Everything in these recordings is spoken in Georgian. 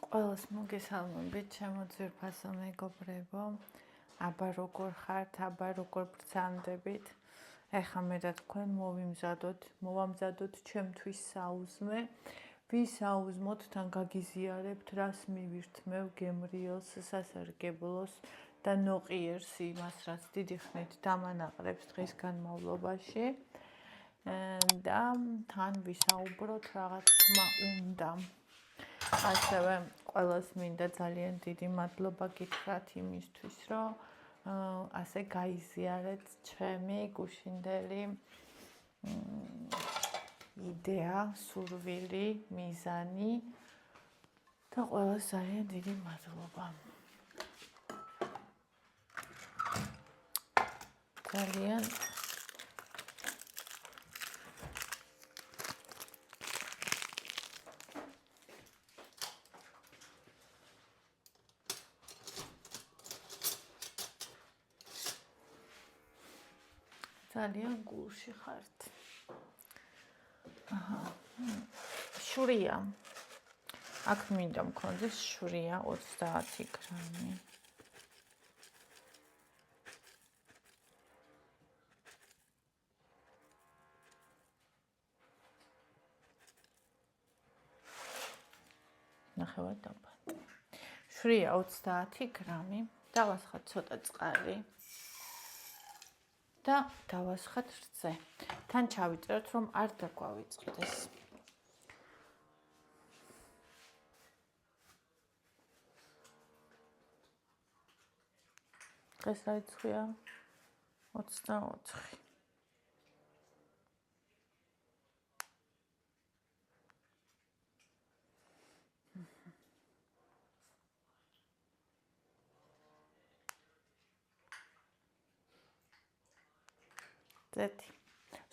ყველას მოგესალმებით, ჩემო ძვირფასო მეგობრებო. აბა როგორ ხართ, აბა როგორ ბრძანდებით. ეხლა მე და თქვენ მოვამზადოთ ჩემთვის საუზმე. ვისაუზმოთ, თან გაგიზიარებთ, რას მივირთმევ გემრიელს, სასარგებლოს და ნოყიერს იმას, რაც დიდი ხნით დამანაყრებს დღის განმავლობაში. და თან ვისაუბროთ რაღაც თქმა უნდა. ასევე ყველას მინდა ძალიან დიდი მადლობა გითხრათ იმისთვის, რომ ასე გაიზიარეთ ჩემი გუშინდელი იდეა, სურვილი, მიზანი და ყველას ძალიან დიდი მადლობა. ძალიან გულში ხართ. შვრია. აქ მინდა მქონდეს შვრია 30 გრამი. ნახევარ დაბანდი. შვრია 30 გრამი. დავასხათ ცოტა წყალი. და დავასხათ რძე. თან ჩავიწეროთ, რომ არ დაგვავიწყდეს. დღეს რა რიცხვია? 24.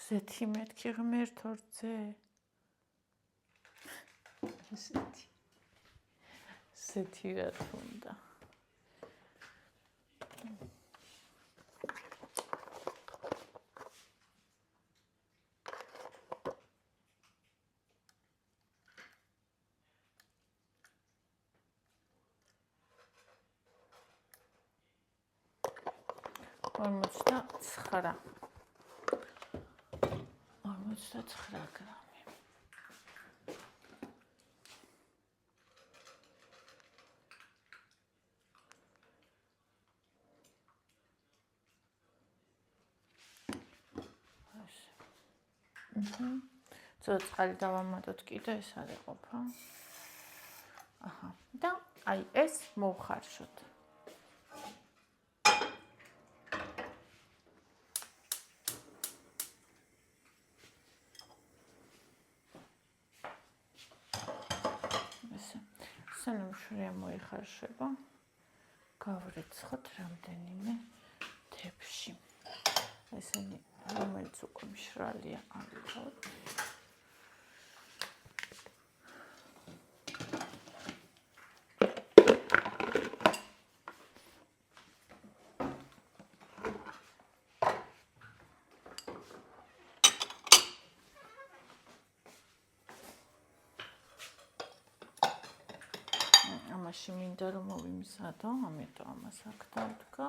ზეთი მეთქი ღმერთო რძე. ზეთი რა თქონდა. და 49 გრამი. ცოტა წყალი დავამატოთ კიდე, ეს არ იყოფა. და აი ეს მოვხარშოთ. სანამ შვრია მოიხარშება, გავრიცხოთ რამდენიმე თეფში. ესენი რომელიც უკვე მშრალია ავიღოთ. ამაში მინდა რომ მოვიმზადო, ამიტომ ამას აქ დავდგა.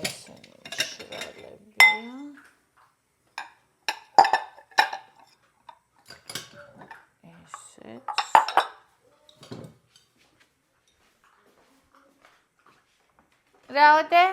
ესენი მშრალებია. ესეც. რაოდე?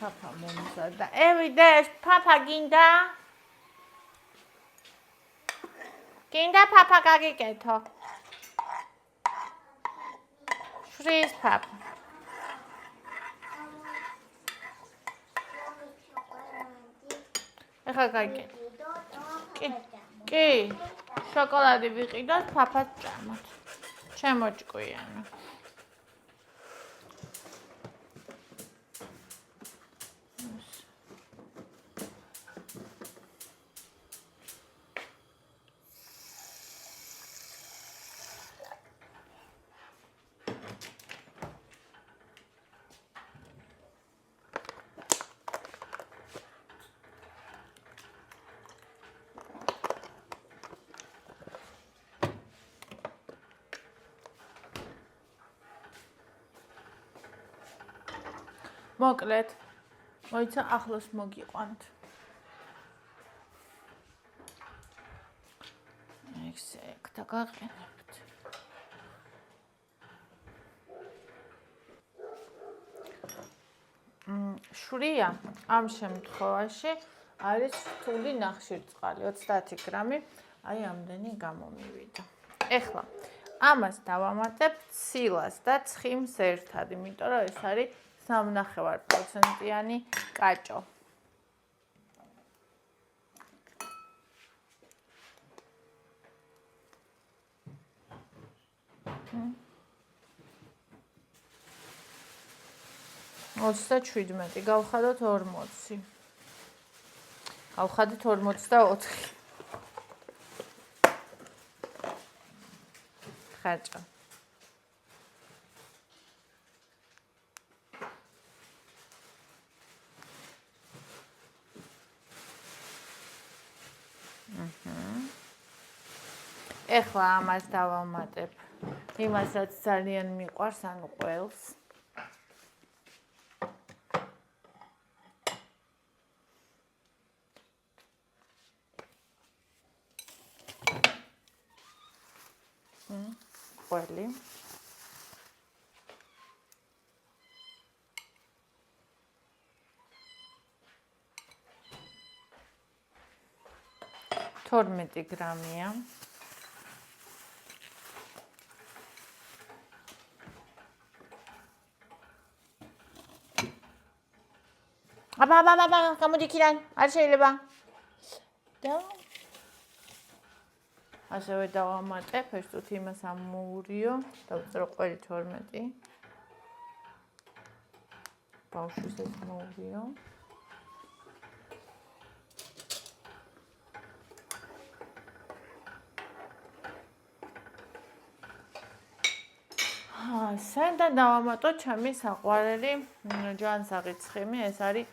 Papa მომზადდა. ევიდე, papa გინდა? გინდა papa გაგიკეთო? შრის papa. ეხლა გაგიკეთე. კი, შოკოლადი ვიყიდოთ, papa-ს ჭამოთ. ჩემო ჭკვიანი. მოკლედ, მოიცა ახლოს მოგიყვანთ. ეგ დაგაყენებთ. შვრია ამ შემთხვევაში არის რთული ნახშირწყალი, 30 გრამი, აი ამდენი გამომივიდა. ეხლა ამას დავამატებ ცილას და ცხიმს ერთად, იმიტომ რომ ეს არის 3.5%-იანი კაჭო. $37 გავხადოთ 40. გავხადით 44. ხაჭა. ეხლა ამას დავამატებ. იმასაც ძალიან მიყვარს, ანუ ყველს. ყველი. $12 გრამია. აბა, გამოდი იქიდან, არ შეიძლება. და ასევე დავამატებ, ეს თუთი იმას ამოურიო, დავწერო ყველი 12. ბავშვისაც მოურიო. სენ და დავამატო ჩემი საყვარელი ჯანსაღი ცხიმი, ეს არის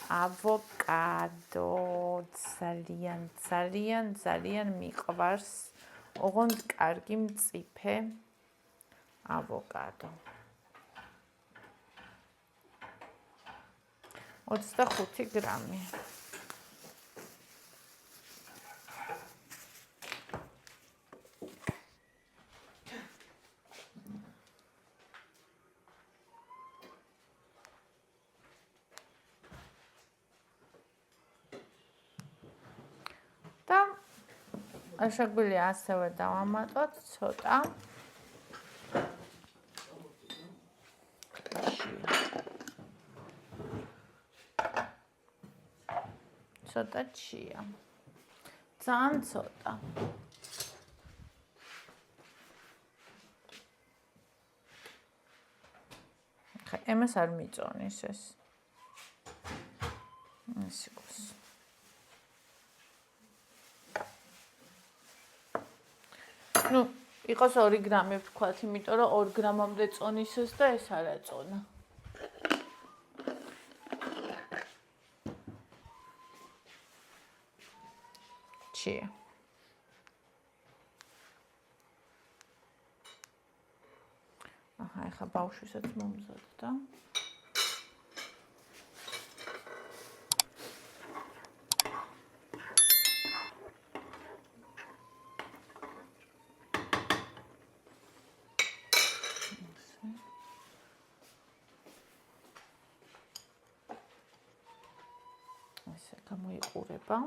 ავოკადო. ძალიან მიყვარს. ოღონდ კარგი მწიფე ავოკადო. 25 გრამი. შეგვიძლია ასევე დავამატოთ ცოტა ჩია. ძალიან ცოტა. ემას არ მიწონის ეს. ეს იყოს. ну, იყოს 2 გრამი ვთქვათ, იმიტომ რომ 2 გრამამდე წონისეს და ეს არ აწონა. ჩია. აჰა, ეხა ბავშვისაც მომზადდა. ასე გამოიყურება.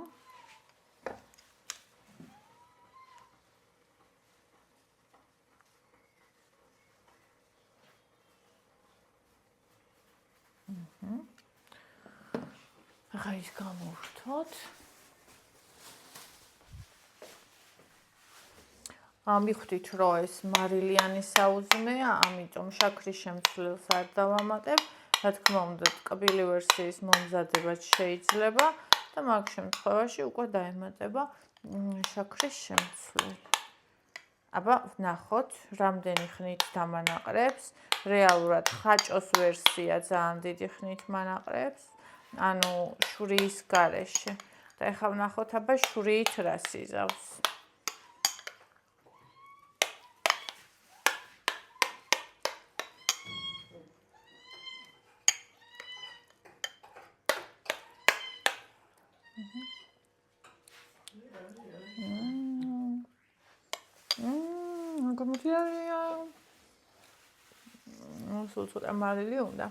ახლა ის გამოვხდოთ. მივხვდით, რომ ეს მარილიანი საუზმეა, ამიტომ შაქრის შემცვლელს არ დავამატებ. რა თქმა უნდა, ტკბილი ვერსიის მომზადებაც შეიძლება და მაგ შემთხვევაში უკვე დაემატება შაქრის შემცვლელი. აბა, ვნახოთ, რამდენი ხნით დამანაყრებს. რეალურად ხაჭოს ვერსია ძალიან დიდი ხნით მანაყრებს, ანუ შვრიის გარეშე. და ეხლა ვნახოთ, აბა, შვრიით რას იზავს. სულ ცოტა მარილი უნდა.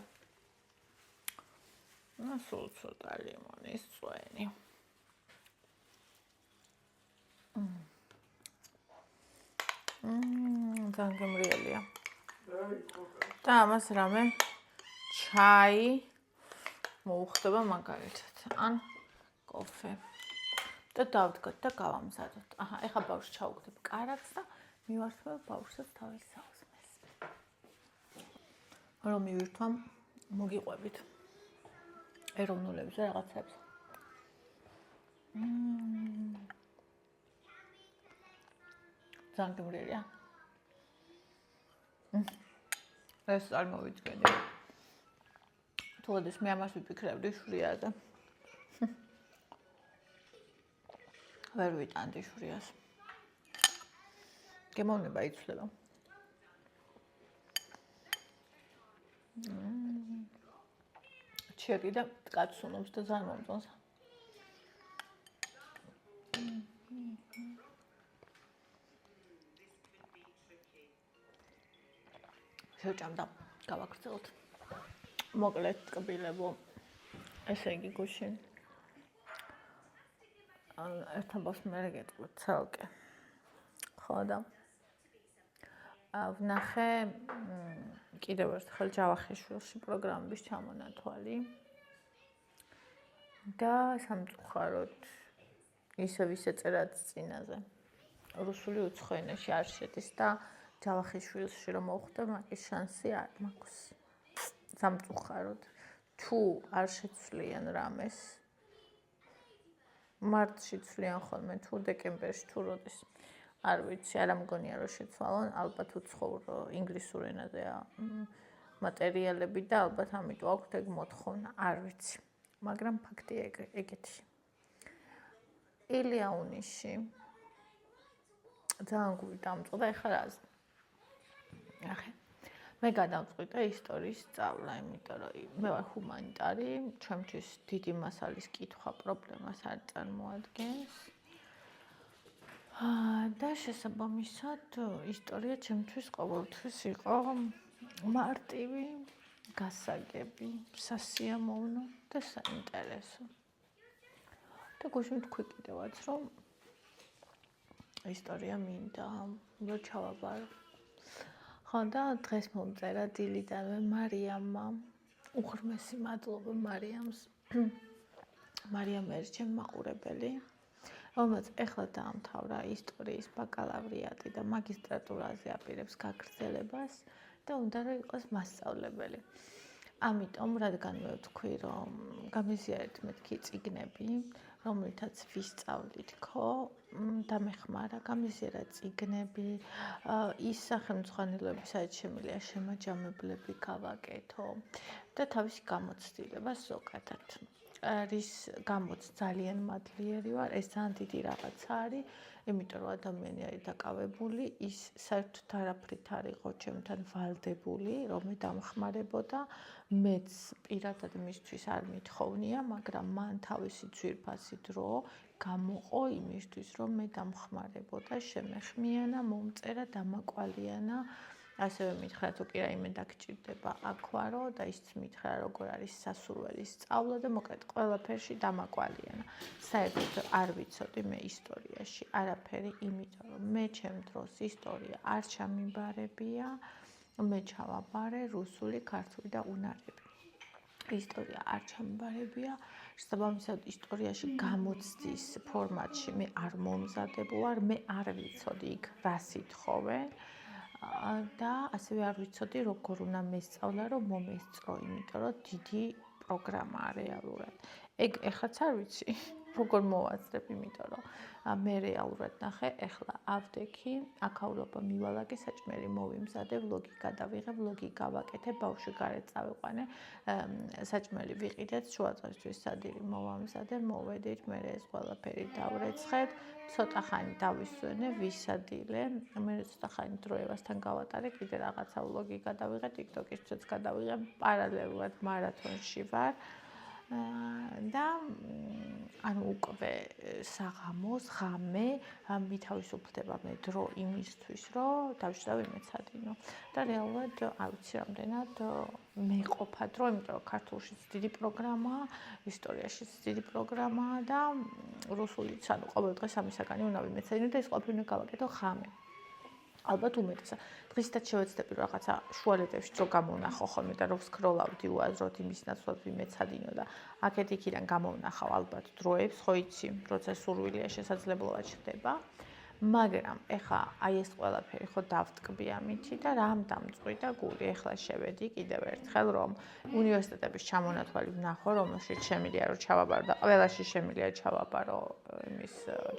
სულ ცოტა ლიმონის წვენი. ძალიან გემრიელია. და ამას რამე ჩაი მოუხდება მაგალითად, ან კოფე. და დავდგოთ და გავამზადოთ. აჰა, ეხლა ბავშვს ჩავუგდებ კარაქს და მივართმევ ბავშვსაც თავის საუზმეს. რომ მივირთვამ, მოგიყვებით. ეროვნულებზე რაღაცებს. ძალიან გემრიელია. ეს არ მოვიძგენი. თუნდაც მე ამას ვიფიქრებდი შვრიაზე. ვერ ვიტანდი შვრიას. გემოვნება იცვლება. ჩიაკი და კაცუნობს და ძალიან მომწონს. შევჭამდა, გავაგრძელოთ. მოკლედ ტკბილებო, ესე იგი გუში. ერთაბას მერე გეტყვით ცალკე. ხო და ვნახე კიდევ ერთხელ ჯავახიშვილში პროგრამების ჩამონათვალი და სამწუხაროდ ისევ ეწერათ წინაზე. რუსული უცხო ენაში არ შედის და ჯავახიშვილში რომ მოვხვდე, მაგის შანსი არ მაქვს. სამწუხაროდ თუ არ შეცვლიან რამეს მარტში ცვლიან ხოლმე თუ დეკემბერში თუ როდის არ ვიცი, არ ამგონია რომ შეცვალონ, ალბათ უცხოურ ინგლისურ ენაზეა მატერიალები და ალბათ ამიტომ აქვთ ეგ მოთხოვნა, არ ვიცი. მაგრამ ფაქტია ეგეთი. ილია უნიში ძალიან გული დამწყდა, ეხლა რაზე? ახე მე გადავწყვიტე ისტორიის სწავლა, იმიტომ რომ მე ვარ ჰუმანიტარი, ჩემთვის დიდი მასალის კითხვა პრობლემას არ წარმოადგენს. და შესაბამისად, ისტორია ჩემთვის ყოველთვის იყო მარტივი, გასაგები, სასიამოვნო და საინტერესო. და გუშინ თქვი კიდევაც, რომ ისტორია მინდა, რომ ჩავაბარო. ხო და დღეს მომწერა დილიდანვე მარიამმა. უღრმესი მადლობა მარიამს. მარიამ ერჩემ მაყურებელი, რომელსაც ეხლა დაამთავრა ისტორიის ბაკალავრიატი და მაგისტრატურაზე აპირებს გაგრძელებას და უნდა რომ იყოს მასწავლებელი. ამიტომ, რადგან მე ვთქვი, რომ გამიზიარეთ მეთქი წიგნები, რომლითაც ვისწავლით ხო, დამეხმარა გამიზიარა წიგნები, ის სახელმძღვანელოები, სადაც შემიძლია შემაჯამებლები გავაკეთო და თავისი გამოცდილება ზოგადად. რის გამოც ძალიან მადლიერი ვარ, ეს ძალიან დიდი რაღაცა არის, იმიტომ რომ ადამიანი არის დაკავებული, ის საერთოდ არაფრით არ იყო ჩემთან ვალდებული, რომ მე დამხმარებოდა, მეც პირადად მისთვის არ მithოვნია, მაგრამ მან თავისი ძვირფასი დრო გამოყო იმისთვის, რომ მე დამხმარებოდა, შემეხმიანა, მომწერა, დამაკვალიანა ასევე მითხრა თუ კი რაიმე დაგჭირდება აქვარო და ისიც მითხრა როგორ არის სასურველი სწავლა და მოკლედ ყველაფერში დამაკვალიანა. საერთოდ არ ვიცოდი მე ისტორიაში არაფერი, იმიტომ რომ მე ჩემ დროს ისტორია არ ჩამიბარებია, მე ჩავაბარე რუსული, ქართული და უნარები. ისტორია არ ჩამიბარებია, შესაბამისად ისტორიაში გამოცდის ფორმატში მე არ მომზადებ ვარ, მე არ ვიცოდი იქ რა სითხოვენ. და ასევე არ ვიცოდი როგორ უნდა მესწავლა რომ მომესწრო, იმიტომ რომ დიდი პროგრამაა რეალურად. ეგ ეხლაც არ ვიცი როგორ მოვაძლებ, იმიტომ რომ მე რეალურად ნახე, ეხლა ავდექი, აქაურობა მივალაგე, საჭმელი მოვიმზადე, ვლოგი გადავიღე, ვლოგი გავაკეთე, ბავშვი გარეთ წავიყვანე, საჭმელი ვიყიდეთ, შუადღესთვის სადირი მოვამზადე, მოვედით, მე ეს ყველაფერი დავრეცხეთ, ცოტა ხანი დავისვენე, ვისადილე, მე ცოტა ხანი დროებასთან გავატარე, კიდე რაღაცა ვლოგი გადავიღე, TikTok-ისიც გადავიღე, პარალელურად მარათონში ვარ. და ანუ უკვე საღამოს ღამე მითავისუფლდება მე დრო იმისთვის, რომ დავშვა ვიმეცადინო. და რეალურად არ ვიცი რამდენად მეყოფა დრო, იმიტომ რომ ქართულშიც დიდი პროგრამაა, ისტორიაშიც დიდი პროგრამაა და რუსულიც, ანუ ყოველ დღე 3 საგანი უნდა ვიმეცადინო და ეს ყველაფერი უნდა გავაკეთო ღამე. ალბათ უმეტესად დღისით შევეცდები რაღაცა შუალედებში რო გამოვნახო ხოლმე და რო ვსკროლავდი უაზროდ იმის ნაცვლად ვიმეცადინო და აქეთ-იქიდან გამოვნახავ ალბათ დროებს, ხო იცი, როცა სურვილია შესაძლებლობა ჩხდება. მაგრამ ეხა აი ეს ყველაფერი ხო დავტკბი ამითი და რამ დამწყვიტა გული. ეხლა შევედი კიდევ ერთხელ რომ უნივერსიტეტების ჩამონათვალი ვნახო, რომელშიც შემიძლია რომ ჩავაბარო და ყველაში შემიძლია ჩავაბარო იმის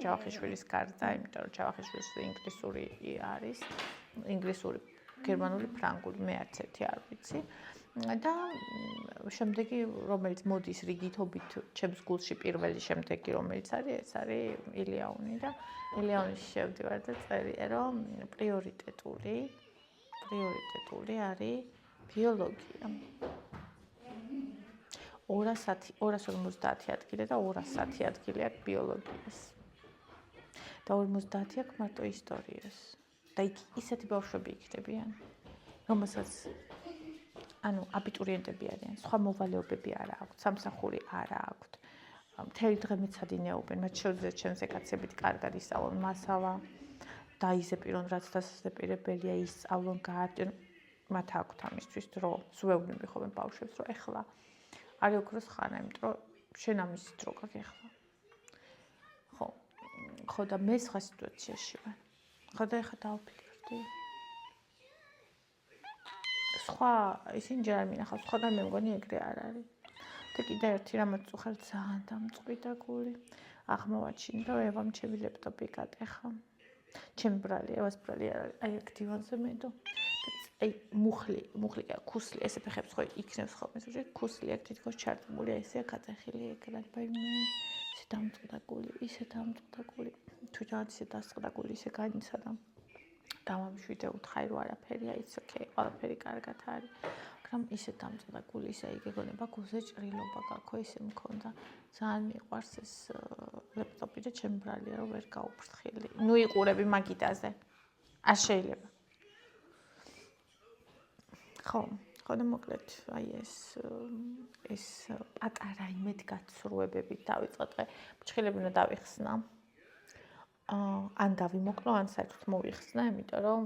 ჯავახიშვილის გარდა, იმიტომ რომ ჯავახიშვილის ინგლისური არის, ინგლისური, გერმანული, ფრანგული, მე არც ერთი არ ვიცი. და შემდეგი რომელიც მოდის რიგითობით ჩემს გულში პირველი შემდეგი რომელიც არის ეს არის ილიაუნი და ილიაუნის შევდივარ და წერია რომ პრიორიტეტული არის ბიოლოგია 250 ადგილი და 210 ადგილი აქვს ბიოლოგიას და 50 აქვს მარტო ისტორიას და იქ ისეთი ბავშვები იქნებიან რომელსაც ანუ აბიტურიენტები არიან, სხვა მოვალეობები არ აქვთ, სამსახური არ აქვთ. მთელი დღე მეცადინეობენ, მათ შეუძლიათ ჩემზე კაცებით კარგად ისწავლონ მასალა, დაიზეპირონ რაც დასაზეპირებელია, ისწავლონ, გაარკვიონ, მათ აქვთ ამისთვის დრო. ვეუბნები ხოლმე ბავშვებს, რომ ეხლა არ იქროს ხანა, იმიტომ რომ შენ ამის დრო გაქვს ეხლა. ხო და მე სხვა სიტუაციაში ვარ. ხო და ეხლა დავფიქრდი. სხვა ისინი ჯერ არ მინახავს, სხვა და მე მგონი ეგრე არ არის. და კიდე ერთი რამაც უხარ ძალიან დამწყვიტა გული. აღმოვაჩინე, რომ ევამ ჩემი ლეპტოპი გატეხა. ჩემი ბრალი, ევას ბრალი არ არის, აი აქ დივანზე მედო. აი მუხლი კი ქუსლი, ესე ფეხებს ხო იქნებს ხოლმე, ზოგადად ქუსლი აქ თითქოს ჩარტებული, ესეა გატეხილი ეკრანი, მე ისე დამწყვიტა გული, ისე დამწყვიტა გული. თუ რაღაც ისე დასწყდა გული, ისე განიცადა. დამამშვიდე უთხარი რომ არაფერია, it's okay, ყველაფერი კარგად არის. მაგრამ ისე დამწყდა გული, ისე იგეგონება გულზე ჭრილობა გაქვე, ისე მქონდა. ძალიან მიყვარს ეს ლეპტოპი და ჩემი ბრალია რომ ვერ გაუფრთხილი. ნუ იყურები მაგიტაზე. არ შეიძლება. ხო და მოკლედ, აი ეს პატარა იმედ გაცრუებებით დავიწყე დღე. ფრჩხილები უნდა დავიხსნა. ან დავიმოკლო, ან საერთოდ მოვიხსნა, იმიტომ რომ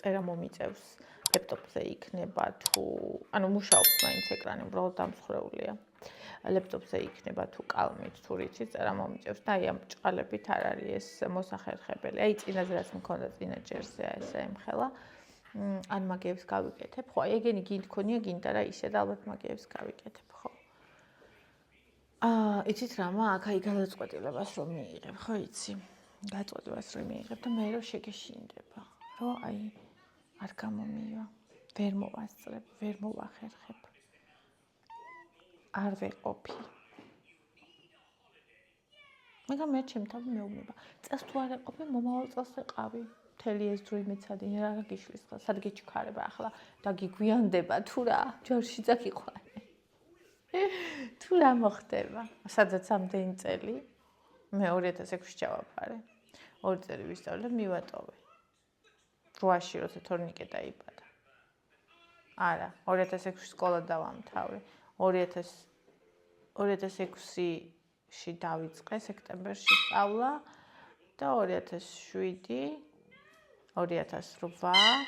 წერა მომიწევს ლეპტოპზე იქნება თუ ანუ მუშაობს მაინც ეკრანი, უბრალოდ დამსხვრეულია. ლეპტოპზე იქნება თუ კალმით, თუ რითი წერა მომიწევს და აი ამ ჭყალებით არ არის ეს მოსახერხებელი. აი წინაზე რაც მქონდა წინა ჯერზე ესე ემხელა. ან მაგეებს გავიკეთებ, ხო, ეგენი გინდქონია, გინდა რა ისე და ალბათ მაგეებს გავიკეთებ, ხო. იცით რა, აქ აი გადაწყვეტილებას რომ მიიღებ, ხო იცი? გადაწყვეტილებას რომ მიიღებ და მე რომ შეგეშინდება, რომ აი არ გამომივა, ვერ მოვასწრებ, ვერ მოვახერხებ. არ ვეყოფი. მაგრამ მე ჩემ თავი მეუბნება, წელს თუ არ ეყოფი, მომავალ წელს ეყავი. მთელი ეს დრო იმეცადინე რა გიშლის ხა, სად გიჩქარება ახლა და გიგვიანდება თუ რა, ჯორში წაგიყვანე. თუ რა მოხდება? სადაც ამდენი წელი მე 2006-ში ჩავაფარე. 2 წელი ვისწავლე, მივატოვე. 8-ში როცა თორნიკე დაიბადა. არა, 2006-ში სკოლა დავამთავრე. 2006-ში დავიწყე სექტემბერში სწავლა და 2007 2008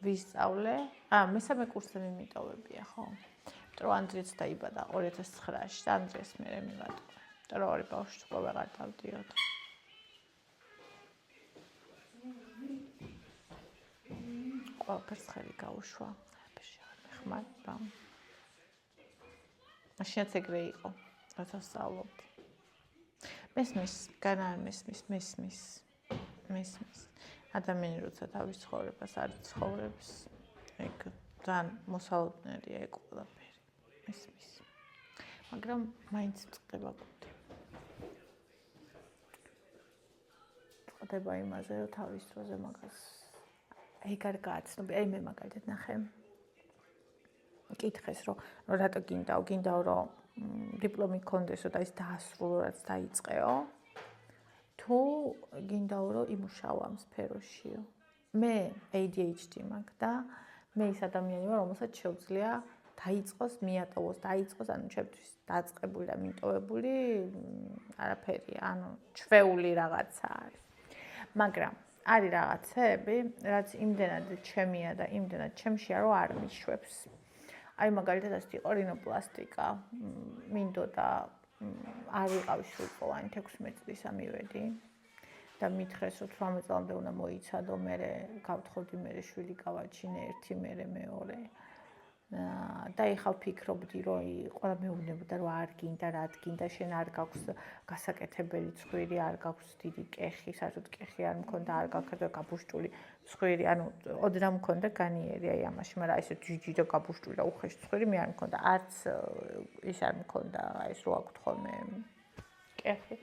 ვისწავლე. მესამე კურსზე მიმიტოვებია, ხო? იმიტომ ანდრიაც დაიბადა 2009-ში და ანდრიას მე მივატყე. იმიტომ ორი ბავშვი თუ ვეღარ დავდიოდ. ყველაფერს ხელი გაუშვა. მეხმარება. მაშინაც ეგრე იყო, როცა ვსწავლობდი. მესმის, გან არ მესმის. ადამიანი როცა თავის ცხოვრებას არ ცხოვრობს, ეგ ძალიან მოსალოდნელია ეგ ყველაფერი. მესმის. მაგრამ მაინც წდება გუნდი. წდება იმაზე, რომ თავის დროზე მაგას ეგ არ გააცნობი. მე მაგალითად ნახე. კითხეს, რომ რატო გინდაო, რომ დიპლომი გქონდეს, და ის დაასრულო, რაც დაიწყეო. თუ გინდაო, რომ იმუშაო ამ სფეროშიო. მე ADHD მაქვს და მე ის ადამიანი ვარ, რომელსაც შეუძლია დაიწყოს, მიატოვოს, ანუ ჩემთვის დაწყებული და მიტოვებული არაფერია, ჩვეული რაღაცა არის. მაგრამ არის რაღაცები, რაც იმდენად ჩემია და იმდენად ჩემშია, რომ არ მიშვებს. აი მაგალითად ასეთი იყო რინოპლასტიკა. მინდოდა არ ვიყავი სრულყოფანი 16 წლისა მივედი და მითხრეს, რომ 18 წლამდე უნდა მოიცადო, მე გავთხოვდი, მე შვილი გავაჩინე, ერთი მე მეორე. და ეხლა ვფიქრობდი, რომ ყველა მეუბნებოდა, რომ არ გინდა, რა გინდა, შენ არ გაქვს გასაკეთებელი ცხვირი, არ გაქვს დიდი კეხი, საერთოდ კეხი არ მქონდა, არ გაქვს გაბუშტული ცხვირი, ოდნავ მქონდა განიერი, აი ამაში, მაგრამ ესე ჯიჯი და გაბუშტული და უხეში ცხვირი მე არ მქონდა, არც ის არ მქონდა, აი ეს რო აქვთ ხოლმე კეხი.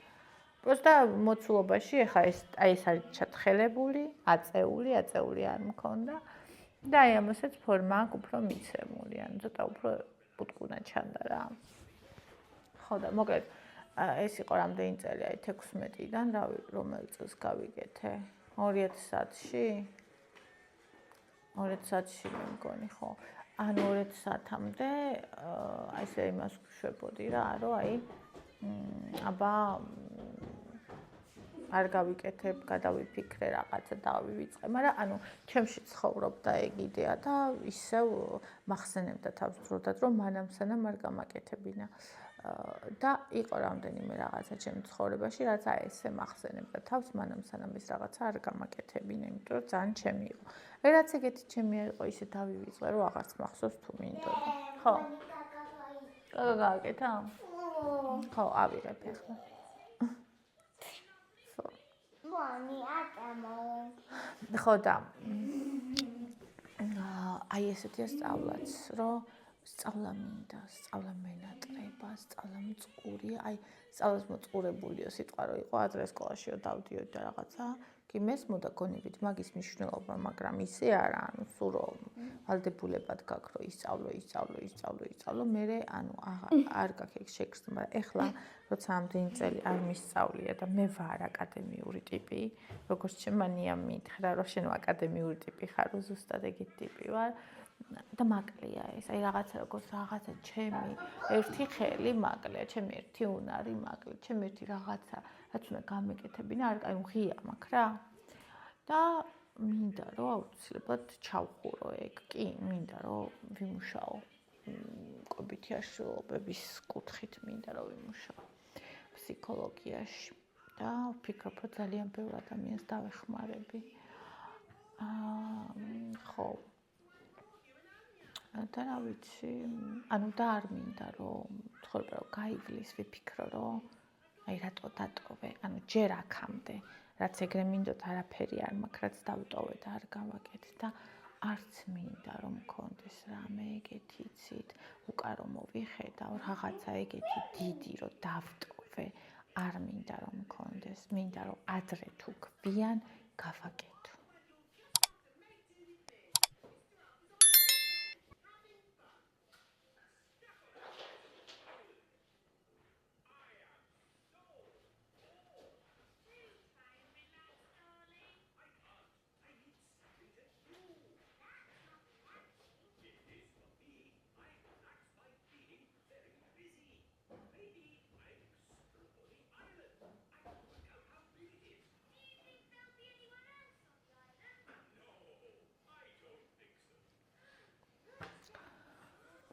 პროსტა მოცულობაში ეხლა ეს არის ჩათხელებული, აწეული არ მქონდა. და აი ამასაც ფორმა აქვს უფრო მიცემული, ცოტა უფრო პუტკუნა ჩანდა რა. ხო და მოკლედ ეს იყო რამდენი წელი, აი 16-დან, რომელი წელს გავიკეთე? 2000-ში? 2000-ში მე მგონი, ხო. 2000-მდე აი ესე იმას ვშვებოდი რა, რომ აი აბა არ გავიკეთებ, გადავიფიქრე რაღაცა და ვივიწყე, მაგრამ ჩემში ცხოვრობდა ეგ იდეა და ისევ მახსენებდა თავს დროდადრო, რომ მანამ-სანამ არ გამაკეთებინა. და იყო რამდენიმე რაღაცა ჩემს ცხოვრებაში, რაც აი ესე მახსენებდა თავს, მანამ-სანამ ეს რაღაცა არ გამაკეთებინა, იმიტომ რომ ძალიან ჩემი იყო. რაც ეგეთი ჩემი არ იყო, ისე დავივიწყე, რომ აღარც მახსოვს თუ მინდოდა. ხო. გააკეთა? ხო, ავიღებ ახლა. ხო და აი ესეთია სწავლაც, რომ სწავლა მინდა, სწავლა მენატრება, სწავლა მწყურია, აი სწავლას მოწყურებულიო სიტყვა რო იყო ადრე სკოლაშიო დავდიოდი და რაღაცა, კი მესმოდა გონებით მაგის მნიშვნელობა, მაგრამ ისე არა, სულ რომ ვალდებულებად გაქვს რომ ისწავლო, მე არ გაქვს ეგ შეგრძნა, მაგრამ ეხლა როცა ამდენი წელი არ მისწავლია და მე ვარ აკადემიური ტიპი, როგორც შემანია მითხრა, რომ შენ აკადემიური ტიპი ხარ, ზუსტად ეგეთი ტიპი ვარ. და მაკლია ეს, აი რაღაცა როგორც რაღაცა ჩემი ერთი ხელი მაკლია, ჩემი ერთი უნარი მაკლია, ჩემი ერთი რაღაცა, რაც უნდა გამეკეთებინა, აი ღია მაქვს რა. და მინდა რომ აუცილებლად ჩავხურო ეგ, კი, მინდა რომ ვიმუშაო. კვებითი აშლილობების კუთხით მინდა რომ ვიმუშაო ფსიქოლოგიაში და ვფიქრობ, რომ ძალიან ბევრ ადამიანს დავეხმარები. ხო. და რა ვიცი, და არ მინდა რომ ცხოვრება რომ გაივლის, ვიფიქრო რომ აი რატო დატოვე, ჯერ აქამდე, რაც ეგრე მინდოდა არაფერი არ მაქვს, რაც დავტოვე და არ გავაკეთე და არც მინდა რომ მქონდეს რამე ეგეთი იცით, უკან რომ მოვიხედავ, რაღაცა ეგეთი დიდი რომ დავტოვე, არ მინდა რომ მქონდეს, მინდა რომ ადრე თუ გვიან გავაკეთო.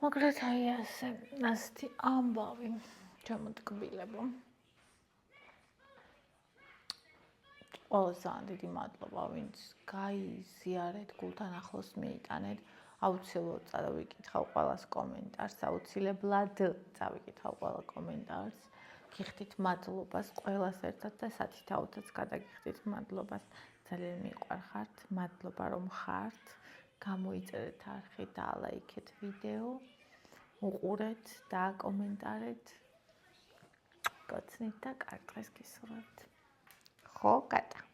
მაგრამ აი ასეთი ამბავი შემოთკბილებო. ყველასთან დიდი მადლობა, ვინც გაიზიარეთ, გულთან ახლოს მიიტანეთ. აუცილებლად წავიკითხავ ყველას კომენტარს, აუცილებლად წავიკითხავ ყველა კომენტარს. გიხდით მადლობას ყველას ერთად და სათითაოთაც გადაგიხდით მადლობას. ძალიან მიყვარხართ, მადლობა რომ ხართ. გამოიწერეთ არხი და ლაიქეთ ვიდეო. უყურეთ და კომენტარეთ. გოცნით და კარგ დღეს გისურვებთ. ხო, კატა.